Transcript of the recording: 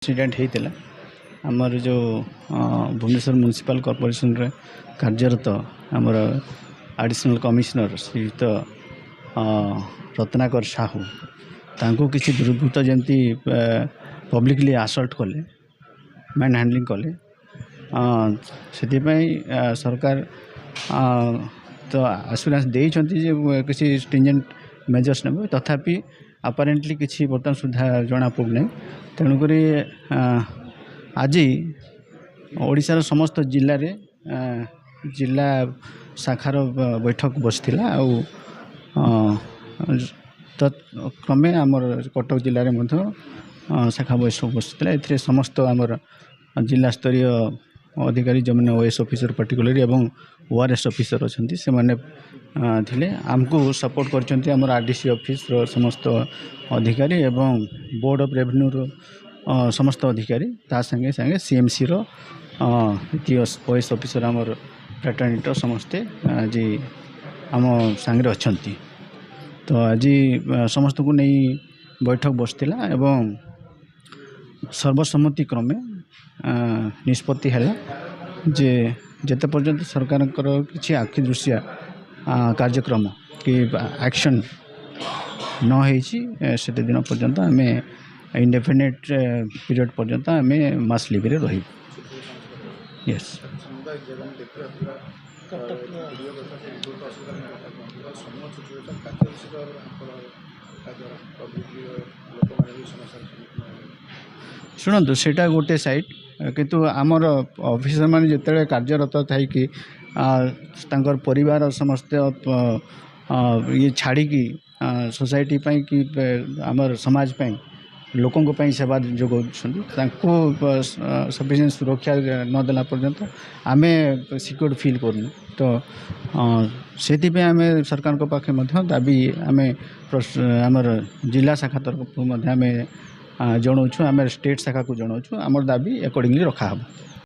Incident होता आमर जो भुवनेश्वर म्युनिसिपल कॉर्पोरेशन रे कार्यरत आमर एडिशनल कमिश्नर श्रीयुक्त रत्नाकर साहू तांको किसी दुर्वृत्त जमती पब्लिकली असल्ट कले मैन हैंडलिंग कले से सरकार तो आश्योरेंस देइछंती जे किसी स्ट्रिंजेंट मेजर्स ने तथापि अपारेंटली किसी बर्तमान सुधा जना पड़ना तेणुक आज ओडिशार समस्त जिले में जिला शाखार बैठक बसला तत्क्रमे आमर कटक जिले में शाखा बैठक बसला ए समस्त आमर जिला स्तरीय अधिकारी जो मैंने ओएस ऑफिसर पर्टिकुलरली एवं ओआरएस ऑफिसर अच्छा से मैंने थे आमको सपोर्ट कर आरडीसी ऑफिस रो समस्त अधिकारी एवं बोर्ड ऑफ रेवेन्यू रो समस्त अधिकारी ता संगे संगे सीएमसी रो ओएस ऑफिसर आमर फ्रैटर्निटी समस्ते आज आम सांगे अच्छा तो आज समस्त को नहीं बैठक बसला एवं सर्वसम्मति क्रमे निष्पत्ति है जे जेते पर्यंत सरकार किसी आखि दृश्य कार्यक्रम कि एक्शन न होते दिन पर्यंत आम इंडेफिनिट पीरियड पर्यंत आम मास लिव रे रही यस शुणु सेटा गोटे साइड किंतु आमर ऑफिसर मान जिते कार्यरत थी परिवार समस्त ये छाड़ी सोसाइटी कि आमर समाज लोकों सेवा जोगाऊँ सफिशिएंट सुरक्षा नदेला पर्यंत आम सिक्योर फील करूँ तो से आम सरकार पाखे दाबी आम आमर जिला शाखा तरफ आम जनाऊँ आम स्टेट शाखा को जनाऊँ आमर दाबी एकॉर्डिंगली रखा।